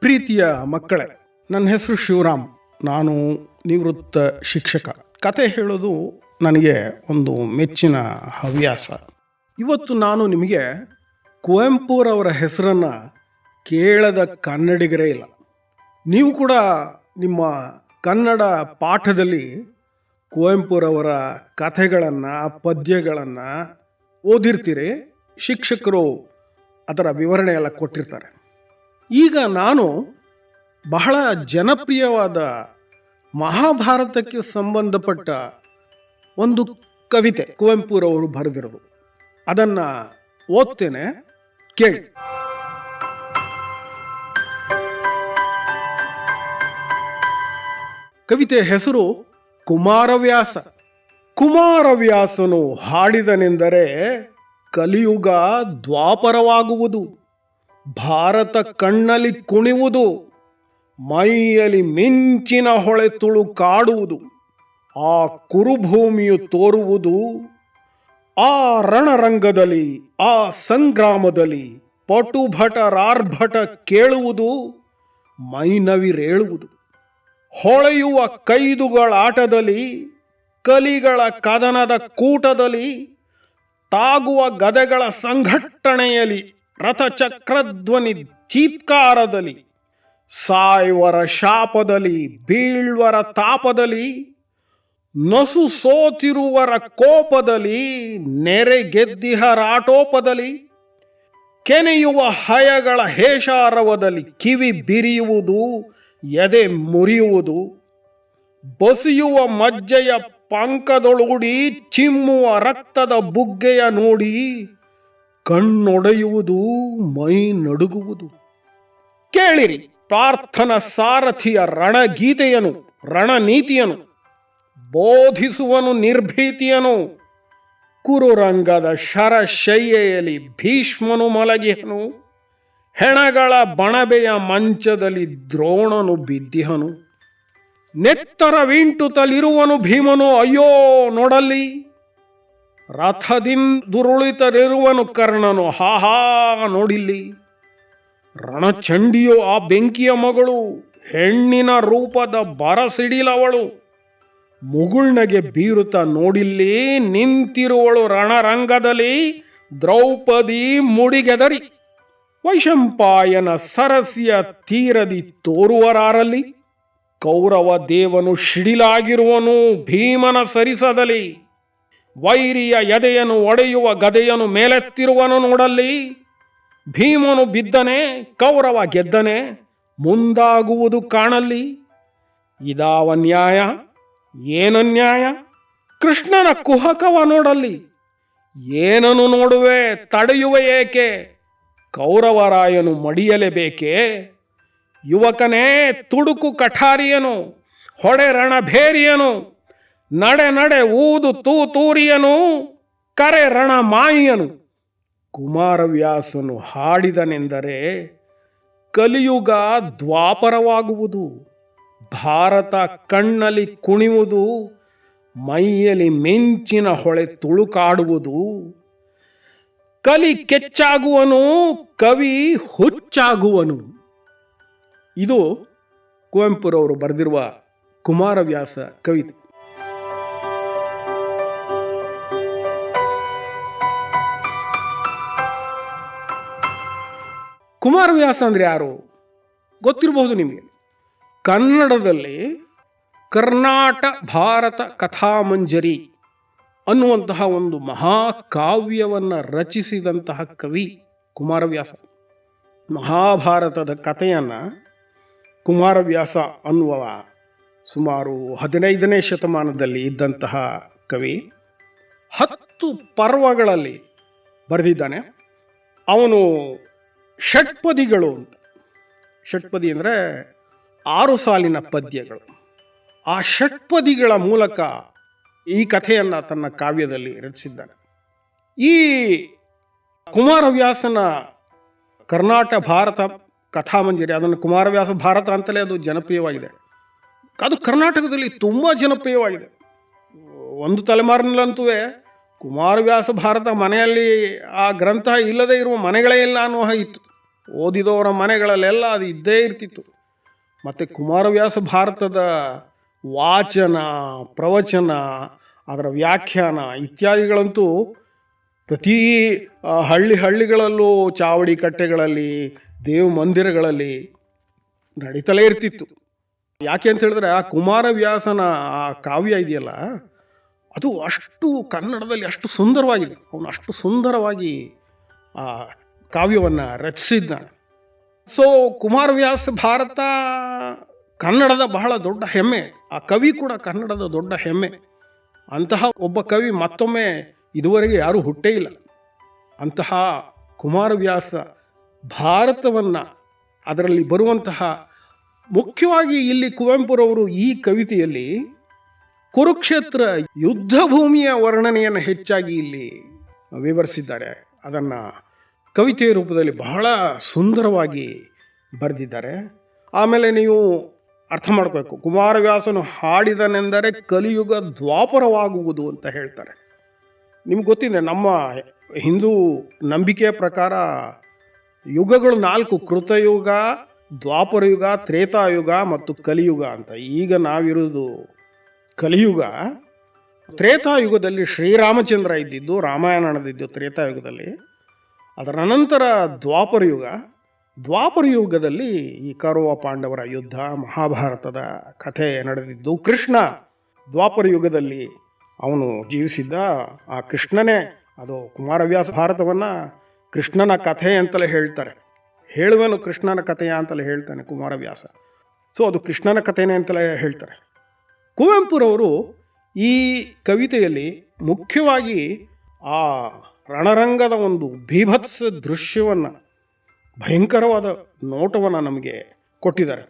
ಪ್ರೀತಿಯ ಮಕ್ಕಳೇ, ನನ್ನ ಹೆಸರು ಶಿವರಾಮ್. ನಾನು ನಿವೃತ್ತ ಶಿಕ್ಷಕ. ಕತೆ ಹೇಳೋದು ನನಗೆ ಒಂದು ಮೆಚ್ಚಿನ ಹವ್ಯಾಸ. ಇವತ್ತು ನಾನು ನಿಮಗೆ ಕುವೆಂಪುರವರ ಹೆಸರನ್ನು ಕೇಳದ ಕನ್ನಡಿಗರೇ ಇಲ್ಲ. ನೀವು ಕೂಡ ನಿಮ್ಮ ಕನ್ನಡ ಪಾಠದಲ್ಲಿ ಕುವೆಂಪುರವರ ಕಥೆಗಳನ್ನು, ಪದ್ಯಗಳನ್ನು ಓದಿರ್ತೀರಿ. ಶಿಕ್ಷಕರು ಅದರ ವಿವರಣೆ ಎಲ್ಲ ಕೊಟ್ಟಿರ್ತಾರೆ. ಈಗ ನಾನು ಬಹಳ ಜನಪ್ರಿಯವಾದ ಮಹಾಭಾರತಕ್ಕೆ ಸಂಬಂಧಪಟ್ಟ ಒಂದು ಕವಿತೆ ಕುವೆಂಪುರವರು ಬರೆದಿರೋದು, ಅದನ್ನು ಓದ್ತೇನೆ, ಕೇಳಿ. ಕವಿತೆ ಹೆಸರು ಕುಮಾರವ್ಯಾಸ. ಕುಮಾರವ್ಯಾಸನು ಹಾಡಿದನೆಂದರೆ ಕಲಿಯುಗ ದ್ವಾಪರವಾಗುವುದು, ಭಾರತ ಕಣ್ಣಲ್ಲಿ ಕುಣಿಯುವುದು, ಮೈಯಲ್ಲಿ ಮಿಂಚಿನ ಹೊಳೆ ತುಳುಕಾಡುವುದು, ಆ ಕುರುಭೂಮಿಯು ತೋರುವುದು, ಆ ರಣರಂಗದಲ್ಲಿ, ಆ ಸಂಗ್ರಾಮದಲ್ಲಿ ಪಟುಭಟರಾರ್ಭಟ ಕೇಳುವುದು, ಮೈನವಿರೇಳುವುದು. ಹೊಳೆಯುವ ಕೈದುಗಳಾಟದಲ್ಲಿ, ಕಲಿಗಳ ಕದನದ ಕೂಟದಲ್ಲಿ, ತಾಗುವ ಗದೆಗಳ ಸಂಘಟನೆಯಲ್ಲಿ, ರಥಚಕ್ರಧ್ವನಿ ಚೀತ್ಕಾರದಲ್ಲಿ, ಸಾಯುವರ ಶಾಪದಲ್ಲಿ, ಬೀಳ್ವರ ತಾಪದಲ್ಲಿ, ನಸು ಸೋತಿರುವರ ಕೋಪದಲ್ಲಿ, ನೆರೆ ಗೆದ್ದಿಹರಾಟೋಪದಲ್ಲಿ, ಕೆನೆಯುವ ಹಯಗಳ ಹೇಷಾರವದಲ್ಲಿ ಕಿವಿ ಬಿರಿಯುವುದು, ಎದೆ ಮುರಿಯುವುದು, ಬಸಿಯುವ ಮಜ್ಜೆಯ ಪಂಕದೊಳಗೂಡಿ ಚಿಮ್ಮುವ ರಕ್ತದ ಬುಗ್ಗೆಯ ನೋಡಿ ಕಣ್ಣೊಡೆಯುವುದು, ಮೈ ನಡುಗುವುದು. ಕೇಳಿರಿ ಪ್ರಾರ್ಥನಾ ಸಾರಥಿಯ ರಣಗೀತೆಯನು, ರಣನೀತಿಯನು, ಬೋಧಿಸುವನು ನಿರ್ಭೀತಿಯನು. ಕುರುರಂಗದ ಶರಶಯ್ಯೆಯಲ್ಲಿ ಭೀಷ್ಮನು ಮಲಗಿಹನು, ಹೆಣಗಳ ಬಣಬೆಯ ಮಂಚದಲ್ಲಿ ದ್ರೋಣನು ಬಿದ್ದಿಹನು. ನೆತ್ತರವಿಂಟುತ್ತಲಿರುವನು ಭೀಮನು, ಅಯ್ಯೋ ನೋಡಲ್ಲಿ, ರಥದಿಂದುರುಳಿತರಿರುವನು ಕರ್ಣನು, ಹಾಹಾ ನೋಡಿಲ್ಲಿ. ರಣಚಂಡಿಯೋ ಆ ಬೆಂಕಿಯ ಮಗಳು, ಹೆಣ್ಣಿನ ರೂಪದ ಬರಸಿಡಿಲವಳು, ಮುಗುಳ್ನಗೆ ಬೀರುತ್ತ ನೋಡಿಲ್ಲಿ, ನಿಂತಿರುವಳು ರಣರಂಗದಲ್ಲಿ ದ್ರೌಪದಿ ಮುಡಿಗೆದರಿ. ವೈಶಂಪಾಯನ ಸರಸಿಯ ತೀರದಿ ತೋರುವರಾರಲ್ಲಿ, ಕೌರವ ದೇವನು ಶಿಡಿಲಾಗಿರುವನು ಭೀಮನ ಸರಿಸದಲ್ಲಿ. ವೈರಿಯ ಎದೆಯನ್ನು ಒಡೆಯುವ ಗದೆಯನ್ನು ಮೇಲೆತ್ತಿರುವನು ನೋಡಲ್ಲಿ. ಭೀಮನು ಬಿದ್ದನೆ, ಕೌರವ ಗೆದ್ದನೆ, ಮುಂದಾಗುವುದು ಕಾಣಲ್ಲಿ. ಇದಾವ ನ್ಯಾಯ, ಏನನ್ಯಾಯ, ಕೃಷ್ಣನ ಕುಹಕವ ನೋಡಲ್ಲಿ. ಏನನ್ನು ನೋಡುವೆ, ತಡೆಯುವೆ ಏಕೆ, ಕೌರವರಾಯನು ಮಡಿಯಲೇಬೇಕೆ. ಯುವಕನೇ ತುಡುಕು ಕಠಾರಿಯನು, ಹೊಡೆ ರಣಭೇರಿಯನು, ನಡೆ ನಡೆ ಊದು ತೂತೂರಿಯನು, ಕರೆ ರಣ ಮಾಯಿಯನು. ಕುಮಾರವ್ಯಾಸನು ಹಾಡಿದನೆಂದರೆ ಕಲಿಯುಗ ದ್ವಾಪರವಾಗುವುದು, ಭಾರತ ಕಣ್ಣಲ್ಲಿ ಕುಣಿಯುವುದು, ಮೈಯಲ್ಲಿ ಮಿಂಚಿನ ಹೊಳೆ ತುಳುಕಾಡುವುದು. ಕಲಿ ಕೆಚ್ಚಾಗುವನು, ಕವಿ ಹುಚ್ಚಾಗುವನು. ಇದು ಕುವೆಂಪುರವರು ಬರೆದಿರುವ ಕುಮಾರವ್ಯಾಸ ಕವಿತೆ. ಕುಮಾರವ್ಯಾಸ ಅಂದರೆ ಯಾರು ಗೊತ್ತಿರಬಹುದು ನಿಮಗೆ. ಕನ್ನಡದಲ್ಲಿ ಕರ್ನಾಟ ಭಾರತ ಕಥಾಮಂಜರಿ ಅನ್ನುವಂತಹ ಒಂದು ಮಹಾಕಾವ್ಯವನ್ನು ರಚಿಸಿದಂತಹ ಕವಿ ಕುಮಾರವ್ಯಾಸ. ಮಹಾಭಾರತದ ಕಥೆಯನ್ನು ಕುಮಾರವ್ಯಾಸ ಅನ್ನುವ ಸುಮಾರು 15ನೇ ಶತಮಾನದಲ್ಲಿ ಇದ್ದಂತಹ ಕವಿ 10 ಪರ್ವಗಳಲ್ಲಿ ಬರೆದಿದ್ದಾನೆ. ಅವನು ಷಟ್ಪದಿಗಳು ಅಂತ, ಷಟ್ಪದಿ ಅಂದರೆ 6 ಸಾಲಿನ ಪದ್ಯಗಳು. ಆ ಷಟ್ಪದಿಗಳ ಮೂಲಕ ಈ ಕಥೆಯನ್ನು ತನ್ನ ಕಾವ್ಯದಲ್ಲಿ ರಚಿಸಿದ್ದಾನೆ. ಈ ಕುಮಾರವ್ಯಾಸನ ಕರ್ನಾಟ ಭಾರತ ಕಥಾಮಂಜರಿ, ಅದನ್ನು ಕುಮಾರವ್ಯಾಸ ಭಾರತ ಅಂತಲೇ ಅದು ಜನಪ್ರಿಯವಾಗಿದೆ. ಅದು ಕರ್ನಾಟಕದಲ್ಲಿ ತುಂಬ ಜನಪ್ರಿಯವಾಗಿದೆ. ಒಂದು ತಲೆಮಾರಿನಲ್ಲಂತೂ ಕುಮಾರವ್ಯಾಸ ಭಾರತ ಮನೆಯಲ್ಲಿ ಆ ಗ್ರಂಥ ಇಲ್ಲದೇ ಇರುವ ಮನೆಗಳೇ ಇಲ್ಲ ಅನ್ನೋ ಇತ್ತು. ಓದಿದವರ ಮನೆಗಳಲ್ಲೆಲ್ಲ ಅದು ಇದ್ದೇ ಇರ್ತಿತ್ತು. ಮತ್ತು ಕುಮಾರವ್ಯಾಸ ಭಾರತದ ವಾಚನ, ಪ್ರವಚನ, ಅದರ ವ್ಯಾಖ್ಯಾನ ಇತ್ಯಾದಿಗಳಂತೂ ಪ್ರತಿ ಹಳ್ಳಿಗಳಲ್ಲೂ, ಚಾವಡಿ ಕಟ್ಟೆಗಳಲ್ಲಿ, ದೇವ ಮಂದಿರಗಳಲ್ಲಿ ನಡೀತಲೇ ಇರ್ತಿತ್ತು. ಯಾಕೆ ಅಂತ ಹೇಳಿದ್ರೆ ಆ ಕುಮಾರವ್ಯಾಸನ ಆ ಕಾವ್ಯ ಇದೆಯಲ್ಲ, ಅದು ಅಷ್ಟು ಕನ್ನಡದಲ್ಲಿ ಅಷ್ಟು ಸುಂದರವಾಗಿದೆ. ಅವನು ಅಷ್ಟು ಸುಂದರವಾಗಿ ಆ ಕಾವ್ಯವನ್ನು ರಚಿಸಿದ್ದಾನೆ. ಸೊ ಕುಮಾರವ್ಯಾಸ ಭಾರತ ಕನ್ನಡದ ಬಹಳ ದೊಡ್ಡ ಹೆಮ್ಮೆ. ಆ ಕವಿ ಕೂಡ ಕನ್ನಡದ ದೊಡ್ಡ ಹೆಮ್ಮೆ. ಅಂತಹ ಒಬ್ಬ ಕವಿ ಮತ್ತೊಮ್ಮೆ ಇದುವರೆಗೆ ಯಾರೂ ಹುಟ್ಟೇ ಇಲ್ಲ. ಅಂತಹ ಕುಮಾರವ್ಯಾಸ ಭಾರತವನ್ನು, ಅದರಲ್ಲಿ ಬರುವಂತಹ ಮುಖ್ಯವಾಗಿ ಇಲ್ಲಿ ಕುವೆಂಪುರವರು ಈ ಕವಿತೆಯಲ್ಲಿ ಕುರುಕ್ಷೇತ್ರ ಯುದ್ಧ ಭೂಮಿಯ ವರ್ಣನೆಯನ್ನು ಹೆಚ್ಚಾಗಿ ಇಲ್ಲಿ ವಿವರಿಸಿದ್ದಾರೆ. ಅದನ್ನು ಕವಿತೆಯ ರೂಪದಲ್ಲಿ ಬಹಳ ಸುಂದರವಾಗಿ ಬರೆದಿದ್ದಾರೆ. ಆಮೇಲೆ ನೀವು ಅರ್ಥ ಮಾಡಬೇಕು, ಕುಮಾರವ್ಯಾಸನು ಹಾಡಿದನೆಂದರೆ ಕಲಿಯುಗ ದ್ವಾಪರವಾಗುವುದು ಅಂತ ಹೇಳ್ತಾರೆ. ನಿಮ್ಗೆ ಗೊತ್ತಿದೆ, ನಮ್ಮ ಹಿಂದೂ ನಂಬಿಕೆಯ ಪ್ರಕಾರ ಯುಗಗಳು 4: ಕೃತಯುಗ, ದ್ವಾಪರಯುಗ, ತ್ರೇತಾಯುಗ ಮತ್ತು ಕಲಿಯುಗ ಅಂತ. ಈಗ ನಾವಿರೋದು ಕಲಿಯುಗ. ತ್ರೇತಾಯುಗದಲ್ಲಿ ಶ್ರೀರಾಮಚಂದ್ರ ಇದ್ದಿದ್ದು, ರಾಮಾಯಣ ನಡೆದಿದ್ದು ತ್ರೇತಾಯುಗದಲ್ಲಿ. ಅದರ ನಂತರ ದ್ವಾಪರಯುಗದಲ್ಲಿ ಈ ಕೌರವ ಪಾಂಡವರ ಯುದ್ಧ, ಮಹಾಭಾರತದ ಕಥೆ ನಡೆದಿದ್ದು. ಕೃಷ್ಣ ದ್ವಾಪರಯುಗದಲ್ಲಿ ಅವನು ಜೀವಿಸಿದ್ದ. ಆ ಕೃಷ್ಣನೇ, ಅದು ಕುಮಾರವ್ಯಾಸ ಭಾರತವನ್ನು ಕೃಷ್ಣನ ಕಥೆ ಅಂತಲೇ ಹೇಳ್ತಾರೆ. ಹೇಳುವನು ಕೃಷ್ಣನ ಕಥೆಯ ಅಂತಲೇ ಹೇಳ್ತಾನೆ ಕುಮಾರವ್ಯಾಸ. ಸೊ ಅದು ಕೃಷ್ಣನ ಕಥೆನೇ ಅಂತಲೇ ಹೇಳ್ತಾರೆ. ಕುವೆಂಪುರವರು ಈ ಕವಿತೆಯಲ್ಲಿ ಮುಖ್ಯವಾಗಿ ಆ ರಣರಂಗದ ಒಂದು ಭೀಭತ್ಸ ದೃಶ್ಯವನ್ನು, ಭಯಂಕರವಾದ ನೋಟವನ್ನು ನಮಗೆ ಕೊಟ್ಟಿದ್ದಾರೆ.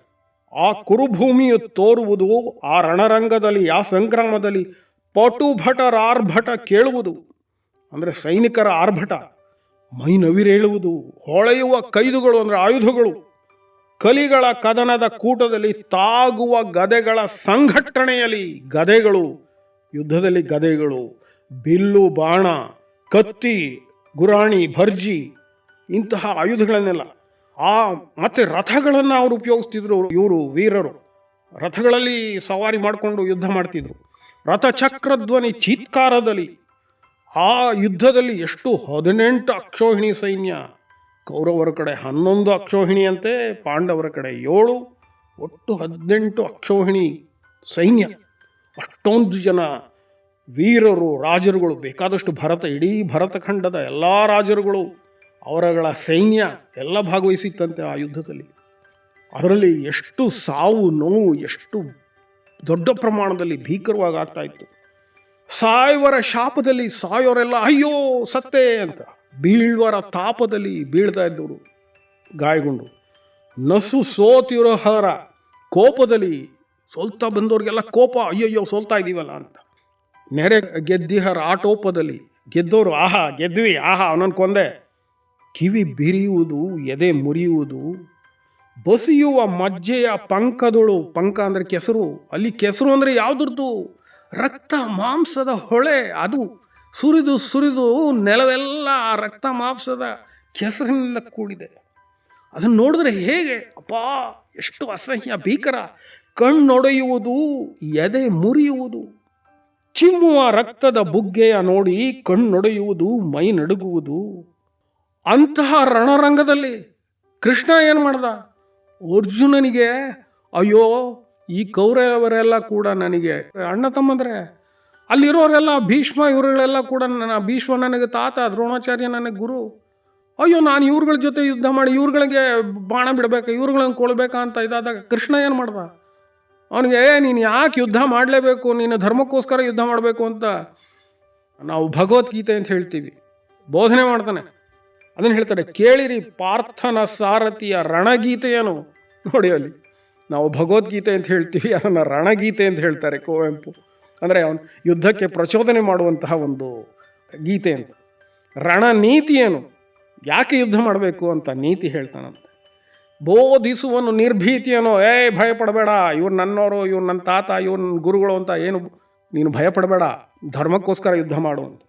ಆ ಕುರುಭೂಮಿಯು ತೋರುವುದು, ಆ ರಣರಂಗದಲ್ಲಿ, ಆ ಸಂಗ್ರಾಮದಲ್ಲಿ ಪಟುಭಟರ ಆರ್ಭಟ ಕೇಳುವುದು, ಅಂದರೆ ಸೈನಿಕರ ಆರ್ಭಟ, ಮೈ ನವಿರೇಳುವುದು, ಹೊಳೆಯುವ ಕೈದುಗಳು ಅಂದರೆ ಆಯುಧಗಳು, ಕಲಿಗಳ ಕದನದ ಕೂಟದಲ್ಲಿ ತಾಗುವ ಗದೆಗಳ ಸಂಘಟನೆಯಲ್ಲಿ ಗದೆಗಳು, ಯುದ್ಧದಲ್ಲಿ ಗದೆಗಳು, ಬಿಲ್ಲು ಬಾಣ, ಕತ್ತಿ, ಗುರಾಣಿ, ಭರ್ಜಿ, ಇಂತಹ ಆಯುಧಗಳನ್ನೆಲ್ಲ, ಮತ್ತು ರಥಗಳನ್ನು ಅವರು ಉಪಯೋಗಿಸ್ತಿದ್ರು. ಇವರು ವೀರರು ರಥಗಳಲ್ಲಿ ಸವಾರಿ ಮಾಡಿಕೊಂಡು ಯುದ್ಧ ಮಾಡ್ತಿದ್ರು. ರಥಚಕ್ರಧ್ವನಿ ಚೀತ್ಕಾರದಲ್ಲಿ ಆ ಯುದ್ಧದಲ್ಲಿ ಎಷ್ಟು 18 ಅಕ್ಷೋಹಿಣಿ ಸೈನ್ಯ, ಕೌರವರ ಕಡೆ 11 ಅಕ್ಷೋಹಿಣಿಯಂತೆ, ಪಾಂಡವರ ಕಡೆ 7, ಒಟ್ಟು 18 ಅಕ್ಷೋಹಿಣಿ ಸೈನ್ಯ. ಅಷ್ಟೊಂದು ಜನ ವೀರರು, ರಾಜರುಗಳು, ಬೇಕಾದಷ್ಟು ಇಡೀ ಭರತಖಂಡದ ಎಲ್ಲ ರಾಜರುಗಳು, ಅವರಗಳ ಸೈನ್ಯ ಎಲ್ಲ ಭಾಗವಹಿಸಿತ್ತಂತೆ ಆ ಯುದ್ಧದಲ್ಲಿ. ಅದರಲ್ಲಿ ಎಷ್ಟು ಸಾವು ನೋವು, ಎಷ್ಟು ದೊಡ್ಡ ಪ್ರಮಾಣದಲ್ಲಿ ಭೀಕರವಾಗಿ ಆಗ್ತಾ ಇತ್ತು. ಸಾಯುವರ ಶಾಪದಲ್ಲಿ ಸಾಯೋರೆಲ್ಲ ಅಯ್ಯೋ ಸತ್ತೇ ಅಂತ, ಬೀಳ್ವರ ತಾಪದಲ್ಲಿ ಬೀಳ್ತಾ ಇದ್ದವರು ಗಾಯಗೊಂಡು, ನಸು ಸೋತಿರೋಹರ ಕೋಪದಲ್ಲಿ, ಸೋಲ್ತಾ ಬಂದವ್ರಿಗೆಲ್ಲ ಕೋಪ, ಅಯ್ಯಯ್ಯೋ ಸೋಲ್ತಾ ಇದ್ದೀವಲ್ಲ ಅಂತ. ನೆರೆ ಗೆದ್ದಿಹರ ಆಟೋಪದಲ್ಲಿ, ಗೆದ್ದವರು ಆಹಾ ಗೆದ್ವಿ, ಆಹಾ ಅವನನ್ನು ಕೊಂದೆ, ಕಿವಿ ಬಿರಿಯುವುದು, ಎದೆ ಮುರಿಯುವುದು, ಬಸಿಯುವ ಮಜ್ಜೆಯ ಪಂಕದೊಳು, ಪಂಕ ಅಂದರೆ ಕೆಸರು, ಅಲ್ಲಿ ಕೆಸರು ಅಂದರೆ ಯಾವುದ್ರದ್ದು, ರಕ್ತ ಮಾಂಸದ ಹೊಳೆ, ಅದು ಸುರಿದು ಸುರಿದು ನೆಲವೆಲ್ಲ ರಕ್ತ ಮಾಂಸದ ಕೆಸರಿನಿಂದ ಕೂಡಿದೆ. ಅದನ್ನು ನೋಡಿದ್ರೆ ಹೇಗೆ ಅಪ್ಪಾ, ಎಷ್ಟು ಅಸಹ್ಯ ಭೀಕರ. ಕಣ್ಣೊಡೆಯುವುದು, ಎದೆ ಮುರಿಯುವುದು, ಚಿಮ್ಮುವ ರಕ್ತದ ಬುಗ್ಗೆಯ ನೋಡಿ ಕಣ್ಣೊಡೆಯುವುದು, ಮೈ ನಡುಗುವುದು. ಅಂತಹ ರಣರಂಗದಲ್ಲಿ ಕೃಷ್ಣ ಏನು ಮಾಡ್ದ? ಅರ್ಜುನನಿಗೆ ಅಯ್ಯೋ ಈ ಕೌರವರೆಲ್ಲ ಕೂಡ ನನಗೆ ಅಣ್ಣ ತಮ್ಮಂದ್ರೆ, ಅಲ್ಲಿರೋರೆಲ್ಲ ಭೀಷ್ಮ ಇವರುಗಳೆಲ್ಲ ಕೂಡ ಭೀಷ್ಮ ನನಗೆ ತಾತ, ದ್ರೋಣಾಚಾರ್ಯ ನನಗೆ ಗುರು, ಅಯ್ಯೋ ನಾನು ಇವ್ರುಗಳ ಜೊತೆ ಯುದ್ಧ ಮಾಡಿ ಇವ್ರುಗಳಿಗೆ ಬಾಣ ಬಿಡಬೇಕಾ, ಇವ್ರುಗಳನ್ನ ಕೊಳ್ಬೇಕಾ ಅಂತ ಇದಾದಾಗ ಕೃಷ್ಣ ಏನು ಮಾಡ್ದ? ಅವನಿಗೆ ನೀನು ಯಾಕೆ ಯುದ್ಧ ಮಾಡಲೇಬೇಕು, ನೀನು ಧರ್ಮಕ್ಕೋಸ್ಕರ ಯುದ್ಧ ಮಾಡಬೇಕು ಅಂತ ನಾವು ಭಗವದ್ಗೀತೆ ಅಂತ ಹೇಳ್ತೀವಿ, ಬೋಧನೆ ಮಾಡ್ತಾನೆ. ಅದನ್ನು ಹೇಳ್ತಾರೆ, ಕೇಳಿರಿ ಪಾರ್ಥನ ಸಾರಥಿಯ ರಣಗೀತೆಯೇನು. ನೋಡಿ, ಅಲ್ಲಿ ನಾವು ಭಗವದ್ಗೀತೆ ಅಂತ ಹೇಳ್ತೀವಿ, ಅದನ್ನು ರಣಗೀತೆ ಅಂತ ಹೇಳ್ತಾರೆ ಕುವೆಂಪು. ಅಂದರೆ ಅವನು ಯುದ್ಧಕ್ಕೆ ಪ್ರಚೋದನೆ ಮಾಡುವಂತಹ ಒಂದು ಗೀತೆ ಅಂತ. ರಣನೀತಿಯೇನು, ಯಾಕೆ ಯುದ್ಧ ಮಾಡಬೇಕು ಅಂತ ನೀತಿ ಹೇಳ್ತಾನಂತೆ. ಬೋಧಿಸುವನು ನಿರ್ಭೀತಿಯೇನೋ, ಭಯಪಡಬೇಡ, ಇವ್ರು ನನ್ನವರು, ಇವ್ರು ನನ್ನ ತಾತ, ಇವ್ರು ನನ್ನ ಗುರುಗಳು ಅಂತ ಏನು ನೀನು ಭಯಪಡಬೇಡ, ಧರ್ಮಕ್ಕೋಸ್ಕರ ಯುದ್ಧ ಮಾಡು ಅಂತ.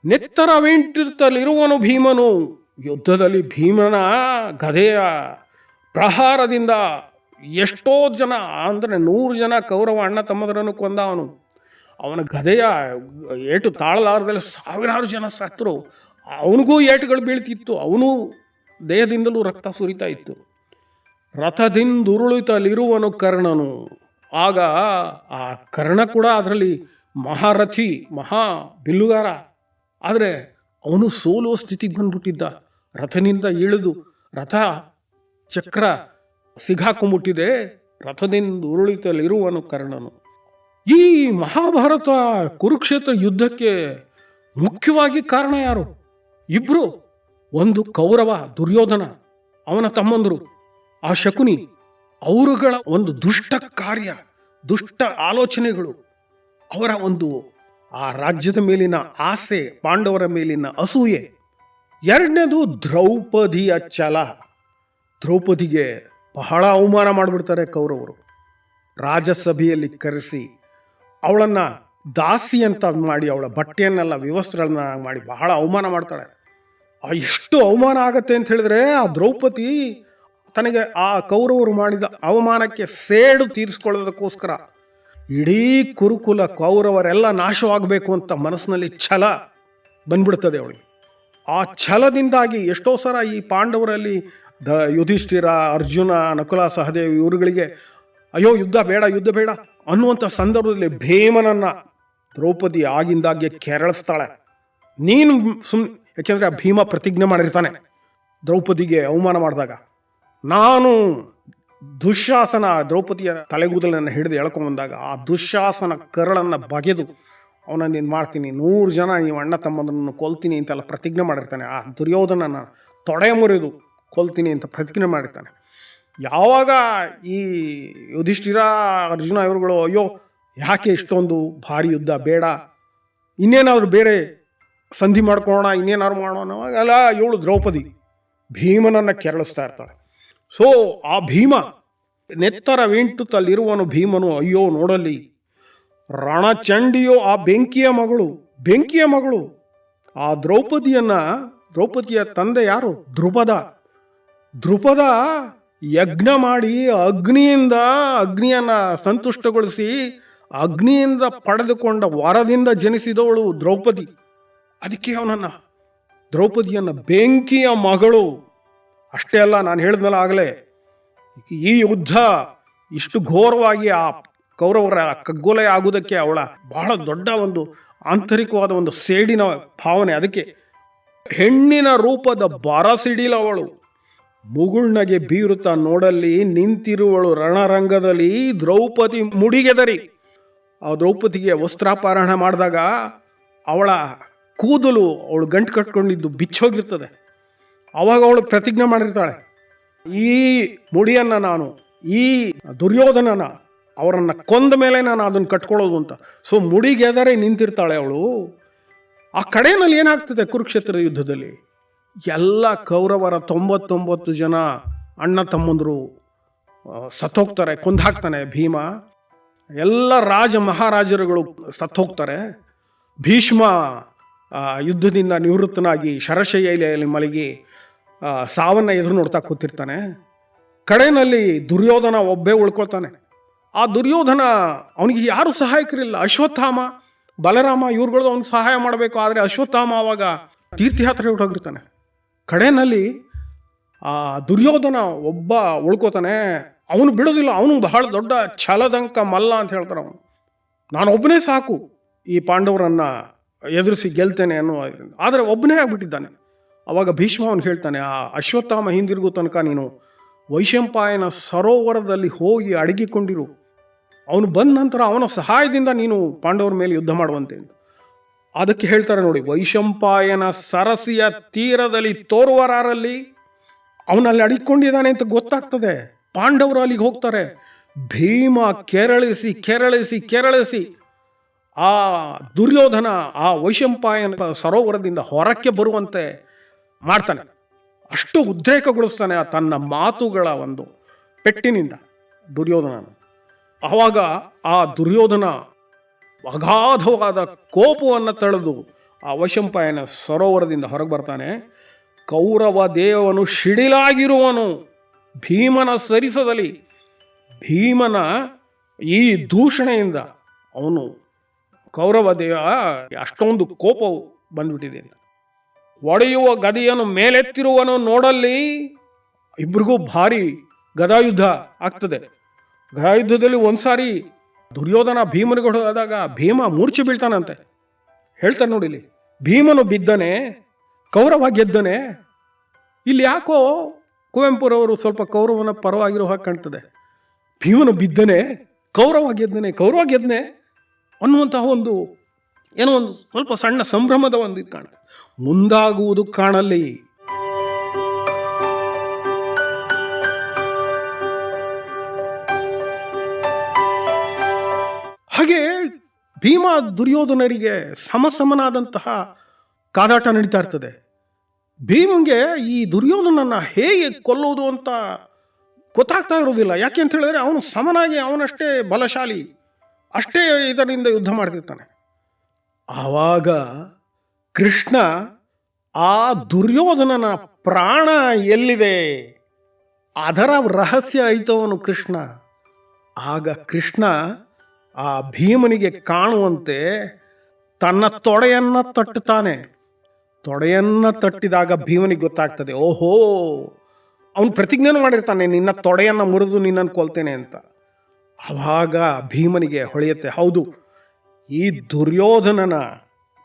ನೆತ್ತರವೆಂಟಿರುತ್ತಲಿರುವನು ಭೀಮನು. ಯುದ್ಧದಲ್ಲಿ ಭೀಮನ ಗದೆಯ ಪ್ರಹಾರದಿಂದ ಎಷ್ಟೋ ಜನ, ಅಂದರೆ 100 ಜನ ಕೌರವ ಅಣ್ಣ ತಮ್ಮದರನ್ನು ಕೊಂದ ಅವನು. ಅವನ ಗದೆಯ ಏಟು ತಾಳಲಾರದಲ್ಲಿ ಸಾವಿರಾರು ಜನ ಸತ್ತರು. ಅವನಿಗೂ ಏಟುಗಳು ಬೀಳ್ತಿತ್ತು, ಅವನು ದೇಹದಿಂದಲೂ ರಕ್ತ ಸುರಿತಾ ಇತ್ತು. ರಥದಿಂದುರುಳಿತಲಿರುವನು ಕರ್ಣನು. ಆಗ ಆ ಕರ್ಣ ಕೂಡ ಅದರಲ್ಲಿ ಮಹಾರಥಿ, ಮಹಾ ಬಿಲ್ಲುಗಾರ. ಆದರೆ ಅವನು ಸೋಲುವ ಸ್ಥಿತಿಗೆ ಬಂದ್ಬಿಟ್ಟಿದ್ದ. ರಥನಿಂದ ಇಳಿದು ರಥ ಚಕ್ರ ಸಿಗಾಕೊಂಬಿಟ್ಟಿದೆ. ರಥದಿಂದ ಉರುಳಿತಲಿರುವನು ಕರ್ಣನು. ಈ ಮಹಾಭಾರತ ಕುರುಕ್ಷೇತ್ರ ಯುದ್ಧಕ್ಕೆ ಮುಖ್ಯವಾಗಿ ಕಾರಣ ಯಾರು? ಇಬ್ರು. ಒಂದು ಕೌರವ ದುರ್ಯೋಧನ, ಅವನ ತಮ್ಮಂದರು ಆ ಶಕುನಿ. ಅವರುಗಳ ಒಂದು ದುಷ್ಟ ಕಾರ್ಯ, ದುಷ್ಟ ಆಲೋಚನೆಗಳು, ಅವರ ಒಂದು ಆ ರಾಜ್ಯದ ಮೇಲಿನ ಆಸೆ, ಪಾಂಡವರ ಮೇಲಿನ ಅಸೂಯೆ. ಎರಡನೇದು ದ್ರೌಪದಿಯ ಛಲ. ದ್ರೌಪದಿಗೆ ಬಹಳ ಅವಮಾನ ಮಾಡಿಬಿಡ್ತಾರೆ ಕೌರವರು. ರಾಜಸಭೆಯಲ್ಲಿ ಕರೆಸಿ ಅವಳನ್ನು ದಾಸಿ ಅಂತ ಮಾಡಿ, ಅವಳ ಬಟ್ಟೆಯನ್ನೆಲ್ಲ ವಿವಸ್ತ್ರಗಳನ್ನ ಮಾಡಿ ಬಹಳ ಅವಮಾನ ಮಾಡ್ತಾಳೆ. ಎಷ್ಟು ಅವಮಾನ ಆಗತ್ತೆ ಅಂತ ಹೇಳಿದ್ರೆ, ಆ ದ್ರೌಪದಿ ತನಗೆ ಆ ಕೌರವರು ಮಾಡಿದ ಅವಮಾನಕ್ಕೆ ಸೇಡು ತೀರಿಸ್ಕೊಳ್ಳೋದಕ್ಕೋಸ್ಕರ ಇಡೀ ಕುರುಕುಲ ಕೌರವರೆಲ್ಲ ನಾಶವಾಗಬೇಕು ಅಂತ ಮನಸ್ಸಿನಲ್ಲಿ ಛಲ ಬಂದ್ಬಿಡ್ತದೆ ಅವಳಿಗೆ. ಆ ಛಲದಿಂದಾಗಿ ಎಷ್ಟೋ ಸಲ ಈ ಪಾಂಡವರಲ್ಲಿ ಯುಧಿಷ್ಠಿರ, ಅರ್ಜುನ, ನಕುಲ, ಸಹದೇವ ಇವರುಗಳಿಗೆ ಅಯ್ಯೋ ಯುದ್ಧ ಬೇಡ, ಯುದ್ಧ ಬೇಡ ಅನ್ನುವಂಥ ಸಂದರ್ಭದಲ್ಲಿ ಭೀಮನನ್ನು ದ್ರೌಪದಿ ಆಗಿಂದಾಗೆ ಕೆರಳಿಸ್ತಾಳೆ. ನೀನು ಯಾಕೆಂದರೆ ಆ ಭೀಮ ಪ್ರತಿಜ್ಞೆ ಮಾಡಿರ್ತಾನೆ ದ್ರೌಪದಿಗೆ ಅವಮಾನ ಮಾಡಿದಾಗ, ನಾನು ದುಶ್ಯಾಸನ ದ್ರೌಪದಿಯ ತಲೆಗೂದಲನ್ನು ಹಿಡಿದು ಎಳ್ಕೊಂಬಂದಾಗ ಆ ದುಶ್ಯಾಸನ ಕರಳನ್ನು ಬಗೆದು ಅವನನ್ನು ಏನು ಮಾಡ್ತೀನಿ, 100 ಜನ ನೀವು ಅಣ್ಣ ತಮ್ಮದನ್ನು ಕೊಲ್ತೀನಿ ಅಂತೆಲ್ಲ ಪ್ರತಿಜ್ಞೆ ಮಾಡಿರ್ತಾನೆ. ಆ ದುರ್ಯೋಧನನ ತೊಡೆ ಮುರಿದು ಕೊಲ್ತೀನಿ ಅಂತ ಪ್ರತಿಜ್ಞೆ ಮಾಡಿರ್ತಾನೆ. ಯಾವಾಗ ಈ ಯುಧಿಷ್ಠಿರ, ಅರ್ಜುನ ಇವರುಗಳು ಅಯ್ಯೋ ಯಾಕೆ ಇಷ್ಟೊಂದು ಭಾರಿ ಯುದ್ಧ ಬೇಡ, ಇನ್ನೇನಾದರೂ ಬೇರೆ ಸಂಧಿ ಮಾಡ್ಕೊಳ್ಳೋಣ, ಇನ್ನೇನಾದ್ರು ಮಾಡೋಣ, ಅಲ್ಲ ಇವಳು ದ್ರೌಪದಿ ಭೀಮನನ್ನು ಕೆರಳಿಸ್ತಾ ಇರ್ತಾಳೆ. ಸೊ ಆ ಭೀಮ ನೆತ್ತರವೆಂಟುತ್ತಲಿರುವನು ಭೀಮನು. ಅಯ್ಯೋ ನೋಡಲಿ, ರಣಚಂಡಿಯೋ ಆ ಬೆಂಕಿಯ ಮಗಳು ಆ ದ್ರೌಪದಿಯ ತಂದೆ ಯಾರು? ದ್ರುಪದ ಯಜ್ಞ ಮಾಡಿ ಅಗ್ನಿಯನ್ನು ಸಂತುಷ್ಟಗೊಳಿಸಿ ಅಗ್ನಿಯಿಂದ ಪಡೆದುಕೊಂಡ ವರದಿಂದ ಜನಿಸಿದವಳು ದ್ರೌಪದಿ. ಅದಕ್ಕೆ ದ್ರೌಪದಿಯನ್ನು ಬೆಂಕಿಯ ಮಗಳು. ಅಷ್ಟೇ ಅಲ್ಲ, ನಾನು ಹೇಳಿದ್ನಲ್ಲ ಆಗಲೇ, ಈ ಯುದ್ಧ ಇಷ್ಟು ಘೋರವಾಗಿ ಆ ಕೌರವರ ಕಗ್ಗೊಲೆ ಆಗುವುದಕ್ಕೆ ಅವಳ ಬಹಳ ದೊಡ್ಡ ಒಂದು ಆಂತರಿಕವಾದ ಒಂದು ಸೇಡಿನ ಭಾವನೆ. ಅದಕ್ಕೆ ಹೆಣ್ಣಿನ ರೂಪದ ಬರಸಿಡಿಲವಳು, ಮುಗುಳ್ನಗೆ ಬೀರುತ್ತಾ ನೋಡಲ್ಲಿ ನಿಂತಿರುವಳು ರಣರಂಗದಲ್ಲಿ ದ್ರೌಪದಿ ಮುಡಿಗೆದರಿ. ಆ ದ್ರೌಪದಿಗೆ ವಸ್ತ್ರಾಪಹರಣ ಮಾಡಿದಾಗ ಅವಳ ಕೂದಲು, ಅವಳು ಗಂಟು ಕಟ್ಕೊಂಡಿದ್ದು ಬಿಚ್ಚೋಗಿರ್ತದೆ. ಆವಾಗ ಅವಳು ಪ್ರತಿಜ್ಞೆ ಮಾಡಿರ್ತಾಳೆ, ಈ ಮುಡಿಯನ್ನು ನಾನು ಈ ದುರ್ಯೋಧನನ ಅವರನ್ನು ಕೊಂದ ಮೇಲೆ ನಾನು ಅದನ್ನು ಕಟ್ಕೊಳ್ಳೋದು ಅಂತ. ಸೊ ಮುಡಿಗೆದರೆ ನಿಂತಿರ್ತಾಳೆ ಅವಳು. ಆ ಕಡೆಯಲ್ಲಿ ಏನಾಗ್ತದೆ ಕುರುಕ್ಷೇತ್ರದ ಯುದ್ಧದಲ್ಲಿ, ಎಲ್ಲ ಕೌರವರ 99 ಜನ ಅಣ್ಣ ತಮ್ಮಂದರು ಸತ್ತೋಗ್ತಾರೆ, ಕೊಂದಾಕ್ತಾನೆ ಭೀಮ. ಎಲ್ಲ ಮಹಾರಾಜರುಗಳು ಸತ್ತೋಗ್ತಾರೆ. ಭೀಷ್ಮ ಯುದ್ಧದಿಂದ ನಿವೃತ್ತನಾಗಿ ಶರಶೈಲಿಯಲ್ಲಿ ಮಲಗಿ ಸಾವನ್ನು ಎದುರು ನೋಡ್ತಾ ಕೂತಿರ್ತಾನೆ. ಕಡೆಯಲ್ಲಿ ದುರ್ಯೋಧನ ಒಬ್ಬೇ ಉಳ್ಕೊಳ್ತಾನೆ. ಆ ದುರ್ಯೋಧನ, ಅವನಿಗೆ ಯಾರು ಸಹಾಯಕರಿಲ್ಲ. ಅಶ್ವತ್ಥಾಮ, ಬಲರಾಮ ಇವ್ರುಗಳು ಅವ್ನಿಗೆ ಸಹಾಯ ಮಾಡಬೇಕು. ಆದರೆ ಅಶ್ವತ್ಥಾಮ ಆವಾಗ ತೀರ್ಥಯಾತ್ರೆ ಹೊರಟೋಗಿರ್ತಾನೆ. ಕಡೆಯಲ್ಲಿ ಆ ದುರ್ಯೋಧನ ಒಬ್ಬ ಉಳ್ಕೋತಾನೆ. ಅವನು ಬಿಡೋದಿಲ್ಲ. ಅವನು ಬಹಳ ದೊಡ್ಡ ಛಲದಂಕ ಮಲ್ಲ ಅಂತ ಹೇಳ್ತಾರೆ. ಅವನು, ನಾನು ಒಬ್ಬನೇ ಸಾಕು ಈ ಪಾಂಡವರನ್ನು ಎದುರಿಸಿ ಗೆಲ್ತೇನೆ ಅನ್ನುವುದರಿಂದ. ಆದರೆ ಒಬ್ಬನೇ ಆಗಿಬಿಟ್ಟಿದ್ದಾನೆ. ಅವಾಗ ಭೀಷ್ಮ ಅವನು ಹೇಳ್ತಾನೆ, ಆ ಅಶ್ವತ್ಥಾಮ ಹಿಂದಿರುಗೋ ತನಕ ನೀನು ವೈಶಂಪಾಯನ ಸರೋವರದಲ್ಲಿ ಹೋಗಿ ಅಡಗಿಕೊಂಡಿರು. ಅವನು ಬಂದ ನಂತರ ಅವನ ಸಹಾಯದಿಂದ ನೀನು ಪಾಂಡವರ ಮೇಲೆ ಯುದ್ಧ ಮಾಡುವಂತೆ. ಅದಕ್ಕೆ ಹೇಳ್ತಾರೆ ನೋಡಿ, ವೈಶಂಪಾಯನ ಸರಸಿಯ ತೀರದಲ್ಲಿ ತೋರುವರಾರಲ್ಲಿ ಅವನಲ್ಲಿ ಅಡಗಿಕೊಂಡಿದ್ದಾನೆ ಅಂತ ಗೊತ್ತಾಗ್ತದೆ. ಪಾಂಡವರು ಅಲ್ಲಿಗೆ ಹೋಗ್ತಾರೆ. ಭೀಮ ಕೆರಳಿಸಿ ಕೆರಳಿಸಿ ಕೆರಳಿಸಿ ಆ ದುರ್ಯೋಧನ ಆ ವೈಶಂಪಾಯನ ಸರೋವರದಿಂದ ಹೊರಕ್ಕೆ ಬರುವಂತೆ ಮಾಡ್ತಾನೆ. ಅಷ್ಟು ಉದ್ರೇಕಗೊಳಿಸ್ತಾನೆ ತನ್ನ ಮಾತುಗಳ ಒಂದು ಪೆಟ್ಟಿನಿಂದ ದುರ್ಯೋಧನನು. ಆವಾಗ ಆ ದುರ್ಯೋಧನ ಅಗಾಧವಾದ ಕೋಪವನ್ನು ತಳೆದು ಆ ವೈಶಂಪಾಯನ ಸರೋವರದಿಂದ ಹೊರಗೆ ಬರ್ತಾನೆ. ಕೌರವ ದೇವನು ಶಿಡಿಲಾಗಿರುವನು ಭೀಮನ ಸರಿಸದಲ್ಲಿ. ಭೀಮನ ಈ ದೂಷಣೆಯಿಂದ ಅವನು ಕೌರವ ದೇವ ಅಷ್ಟೊಂದು ಕೋಪವು ಬಂದ್ಬಿಟ್ಟಿದೆ ಅಂತ. ಒಡೆಯುವ ಗದೆಯನ್ನು ಮೇಲೆತ್ತಿರುವನು ನೋಡಲ್ಲಿ. ಇಬ್ರಿಗೂ ಭಾರಿ ಗದಾಯುದ್ಧ ಆಗ್ತದೆ. ಗದಾಯುದ್ಧದಲ್ಲಿ ಒಂದ್ಸಾರಿ ದುರ್ಯೋಧನ ಭೀಮನಿಗೆ ಹೊಡೆದಾಗ ಭೀಮ ಮೂರ್ಛೆ ಬೀಳ್ತಾನಂತೆ. ಹೇಳ್ತಾನೆ ನೋಡಿಲಿ, ಭೀಮನು ಬಿದ್ದನೆ, ಕೌರವ ಗೆದ್ದನೆ. ಇಲ್ಲಿ ಯಾಕೋ ಕುವೆಂಪುರವರು ಸ್ವಲ್ಪ ಕೌರವನ ಪರವಾಗಿರೋ ಹಾಗೆ ಕಾಣ್ತದೆ. ಭೀಮನು ಬಿದ್ದನೆ, ಕೌರವ ಗೆದ್ದನೆ ಅನ್ನುವಂತಹ ಒಂದು ಏನೋ ಒಂದು ಸ್ವಲ್ಪ ಸಣ್ಣ ಸಂಭ್ರಮದ ಒಂದು ಇದು ಕಾಣ್ತದೆ. ಮುಂದಾಗುವುದು ಕಾಣಲಿ. ಹಾಗೆ ಭೀಮ ದುರ್ಯೋಧನರಿಗೆ ಸಮಸಮನಾದಂತಹ ಕಾದಾಟ ನಡೀತಾ ಇರ್ತದೆ. ಭೀಮಂಗೆ ಈ ದುರ್ಯೋಧನನ್ನ ಹೇಗೆ ಕೊಲ್ಲೋದು ಅಂತ ಗೊತ್ತಾಗ್ತಾ ಇರೋದಿಲ್ಲ. ಯಾಕೆ ಅಂತ ಹೇಳಿದ್ರೆ ಅವನು ಸಮನಾಗಿ ಅವನಷ್ಟೇ ಬಲಶಾಲಿ, ಅಷ್ಟೇ ಇದರಿಂದ ಯುದ್ಧ ಮಾಡ್ತಿರ್ತಾನೆ. ಆವಾಗ ಕೃಷ್ಣ ಆ ದುರ್ಯೋಧನನ ಪ್ರಾಣ ಎಲ್ಲಿದೆ ಅದರ ರಹಸ್ಯ ಅರಿತವನು ಕೃಷ್ಣ. ಆಗ ಕೃಷ್ಣ ಆ ಭೀಮನಿಗೆ ಕಾಣುವಂತೆ ತನ್ನ ತೊಡೆಯನ್ನು ತಟ್ಟುತ್ತಾನೆ. ತೊಡೆಯನ್ನು ತಟ್ಟಿದಾಗ ಭೀಮನಿಗೆ ಗೊತ್ತಾಗ್ತದೆ, ಓಹೋ, ಅವನು ಪ್ರತಿಜ್ಞೆನೂ ಮಾಡಿರ್ತಾನೆ, ನಿನ್ನ ತೊಡೆಯನ್ನು ಮುರಿದು ನಿನ್ನನ್ನು ಕೊಲ್ತೇನೆ ಅಂತ. ಆವಾಗ ಭೀಮನಿಗೆ ಹೊಳೆಯುತ್ತೆ, ಹೌದು, ಈ ದುರ್ಯೋಧನನ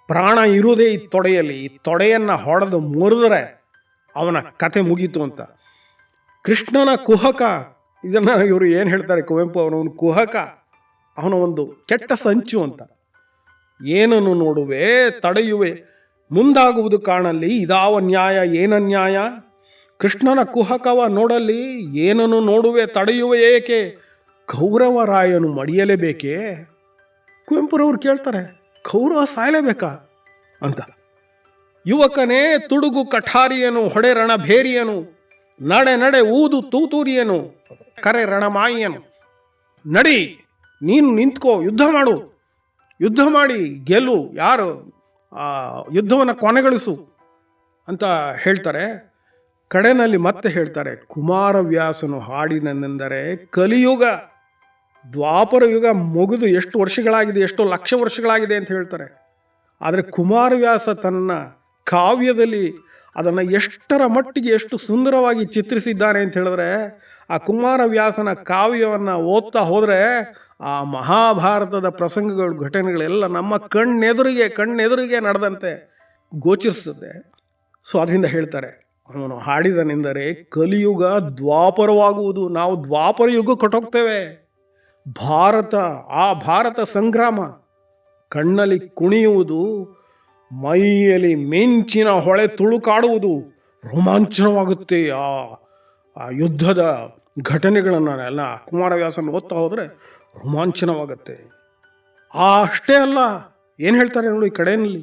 ಪ್ರಾಣ ಇರುವುದೇ ಈ ತೊಡೆಯಲ್ಲಿ. ಈ ತೊಡೆಯನ್ನು ಹೊಡೆದು ಮುರಿದ್ರೆ ಅವನ ಕತೆ ಮುಗೀತು ಅಂತ. ಕೃಷ್ಣನ ಕುಹಕ, ಇದನ್ನು ಇವರು ಏನು ಹೇಳ್ತಾರೆ ಕುವೆಂಪು ಅವನವನು ಕುಹಕ, ಅವನ ಒಂದು ಕೆಟ್ಟ ಸಂಚು ಅಂತ. ಏನನ್ನು ನೋಡುವೆ ತಡೆಯುವೆ, ಮುಂದಾಗುವುದು ಕಾಣಲಿ, ಇದಾವ ನ್ಯಾಯ ಏನನ್ಯಾಯ. ಕೃಷ್ಣನ ಕುಹಕವ ನೋಡಲಿ, ಏನನ್ನು ನೋಡುವೆ ತಡೆಯುವೆ ಏಕೆ, ಕೌರವರಾಯನು ಮಡಿಯಲೇಬೇಕೇ. ಕುವೆಂಪುರವ್ರು ಕೇಳ್ತಾರೆ, ಕೌರವ ಸಾಯಲೇಬೇಕಾ ಅಂತ. ಯುವಕನೇ ತುಡುಗು ಕಠಾರಿಯನು, ಹೊಡೆ ರಣಭೇರಿಯನು, ನಡೆ ನಡೆ ಊದು ತೂತೂರಿಯನು, ಕರೆ ರಣಮಾಯಿಯನು. ನಡಿ, ನೀನು ನಿಂತ್ಕೋ, ಯುದ್ಧ ಮಾಡಿ ಗೆಲ್ಲು, ಯಾರು ಯುದ್ಧವನ್ನು ಕೊನೆಗಳಿಸು ಅಂತ ಹೇಳ್ತಾರೆ. ಕಡೆನಲ್ಲಿ ಮತ್ತೆ ಹೇಳ್ತಾರೆ, ಕುಮಾರವ್ಯಾಸನು ಹಾಡಿನೆಂದರೆ ಕಲಿಯುಗ, ದ್ವಾಪರ ಯುಗ ಮುಗಿದು ಎಷ್ಟು ವರ್ಷಗಳಾಗಿದೆ, ಎಷ್ಟೋ ಲಕ್ಷ ವರ್ಷಗಳಾಗಿದೆ ಅಂತ ಹೇಳ್ತಾರೆ. ಆದರೆ ಕುಮಾರವ್ಯಾಸ ತನ್ನ ಕಾವ್ಯದಲ್ಲಿ ಅದನ್ನು ಎಷ್ಟರ ಮಟ್ಟಿಗೆ ಎಷ್ಟು ಸುಂದರವಾಗಿ ಚಿತ್ರಿಸಿದ್ದಾನೆ ಅಂತ ಹೇಳಿದ್ರೆ, ಆ ಕುಮಾರವ್ಯಾಸನ ಕಾವ್ಯವನ್ನು ಓದ್ತಾ ಹೋದರೆ ಆ ಮಹಾಭಾರತದ ಪ್ರಸಂಗಗಳು, ಘಟನೆಗಳೆಲ್ಲ ನಮ್ಮ ಕಣ್ಣೆದುರಿಗೆ ನಡೆದಂತೆ ಗೋಚರಿಸುತ್ತದೆ. ಸೊ ಅದರಿಂದ ಹೇಳ್ತಾರೆ, ಅವನು ಹಾಡಿದನೆಂದರೆ ಕಲಿಯುಗ ದ್ವಾಪರವಾಗುವುದು. ನಾವು ದ್ವಾಪರ ಯುಗ ಕೊಟ್ಟೋಗ್ತೇವೆ. ಭಾರತ ಸಂಗ್ರಾಮ, ಕಣ್ಣಲ್ಲಿ ಕುಣಿಯುವುದು, ಮೈಯಲ್ಲಿ ಮಿಂಚಿನ ಹೊಳೆ ತುಳುಕಾಡುವುದು, ರೋಮಾಂಚನವಾಗುತ್ತೆ. ಆ ಯುದ್ಧದ ಘಟನೆಗಳನ್ನೆಲ್ಲ ಕುಮಾರವ್ಯಾಸನ ಓದ್ತಾ ಹೋದರೆ ರೋಮಾಂಚನವಾಗುತ್ತೆ. ಅಷ್ಟೇ ಅಲ್ಲ, ಏನು ಹೇಳ್ತಾರೆ ನೋಡಿ ಕಡೆಯಲ್ಲಿ,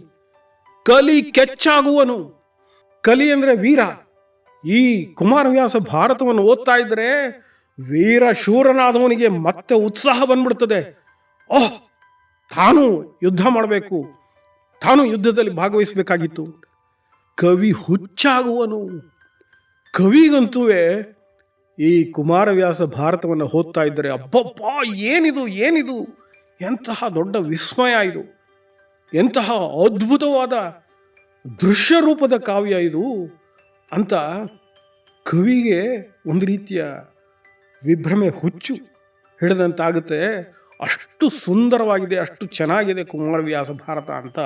ಕಲಿ ಕೆಚ್ಚಾಗುವನು. ಕಲಿ ಅಂದರೆ ವೀರ. ಈ ಕುಮಾರವ್ಯಾಸ ಭಾರತವನ್ನು ಓದ್ತಾ ಇದ್ದರೆ ವೀರ ಶೂರನಾದವನಿಗೆ ಮತ್ತೆ ಉತ್ಸಾಹ ಬಂದ್ಬಿಡ್ತದೆ. ಓಹ್, ತಾನು ಯುದ್ಧ ಮಾಡಬೇಕು, ತಾನು ಯುದ್ಧದಲ್ಲಿ ಭಾಗವಹಿಸಬೇಕಾಗಿತ್ತು. ಕವಿ ಹುಚ್ಚಾಗುವನು. ಕವಿಗಂತೂ ಈ ಕುಮಾರವ್ಯಾಸ ಭಾರತವನ್ನು ಓದ್ತಾ ಇದ್ದರೆ ಅಬ್ಬಬ್ಬಾ, ಏನಿದು ಎಂತಹ ದೊಡ್ಡ ವಿಸ್ಮಯ ಇದು, ಎಂತಹ ಅದ್ಭುತವಾದ ದೃಶ್ಯ ರೂಪದ ಕಾವ್ಯ ಇದು ಅಂತ ಕವಿಗೆ ಒಂದು ರೀತಿಯ ವಿಭ್ರಮೆ, ಹುಚ್ಚು ಹಿಡಿದಂತಾಗುತ್ತೆ. ಅಷ್ಟು ಸುಂದರವಾಗಿದೆ, ಅಷ್ಟು ಚೆನ್ನಾಗಿದೆ ಕುಮಾರವ್ಯಾಸ ಭಾರತ ಅಂತ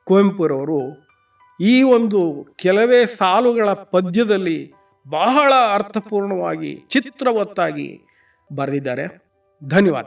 ಕುವೆಂಪುರವರು ಈ ಒಂದು ಕೆಲವೇ ಸಾಲುಗಳ ಪದ್ಯದಲ್ಲಿ ಬಹಳ ಅರ್ಥಪೂರ್ಣವಾಗಿ ಚಿತ್ರವತ್ತಾಗಿ ಬರೆದಿದ್ದಾರೆ. ಧನ್ಯವಾದ.